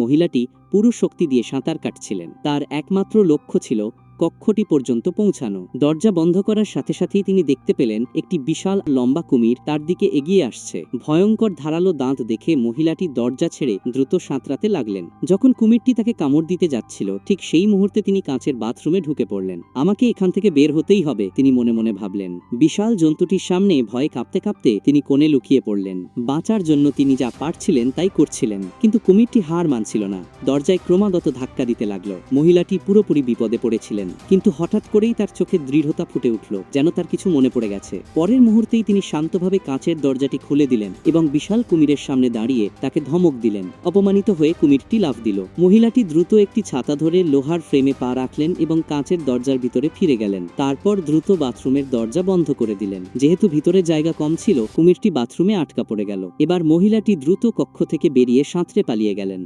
মহিলাটি পুরো শক্তি দিয়ে সাঁতার কাটছিলেন। তার একমাত্র লক্ষ্য ছিল কক্ষটি পর্যন্ত পৌঁছানো। দরজা বন্ধ করার সাথে সাথেই তিনি দেখতে পেলেন একটি বিশাল লম্বা কুমির তার দিকে এগিয়ে আসছে। ভয়ঙ্কর ধারালো দাঁত দেখে মহিলাটি দরজা ছেড়ে দ্রুত সাঁতরাতে লাগলেন। যখন কুমিরটি তাকে কামড় দিতে যাচ্ছিল, ঠিক সেই মুহূর্তে তিনি কাঁচের বাথরুমে ঢুকে পড়লেন। আমাকে এখান থেকে বের হতেই হবে, তিনি মনে মনে ভাবলেন। বিশাল জন্তুটির সামনে ভয়ে কাঁপতে কাঁপতে তিনি কোণে লুকিয়ে পড়লেন। বাঁচার জন্য তিনি যা পারছিলেন তাই করছিলেন, কিন্তু কুমিরটি হার মানছিল না। দরজায় ক্রমাগত ধাক্কা দিতে লাগলো। মহিলাটি পুরোপুরি বিপদে পড়েছিলেন, কিন্তু হঠাৎ করেই তার চোখে দৃঢ়তা ফুটে উঠল, যেন তার কিছু মনে পড়ে গেছে। পরের মুহূর্তেই তিনি শান্তভাবে কাঁচের দরজাটি খুলে দিলেন এবং বিশাল কুমিরের সামনে দাঁড়িয়ে তাকে ধমক দিলেন। অপমানিত হয়ে কুমিরটি লাফ দিল। মহিলাটি দ্রুত একটি ছাতা ধরে লোহার ফ্রেমে পা রাখলেন এবং কাঁচের দরজার ভিতরে ফিরে গেলেন। তারপর দ্রুত বাথরুমের দরজা বন্ধ করে দিলেন। যেহেতু ভিতরে জায়গা কম ছিল, কুমিরটি বাথরুমে আটকা পড়ে গেল। এবার মহিলাটি দ্রুত কক্ষ থেকে বেরিয়ে সাঁতরে পালিয়ে গেলেন।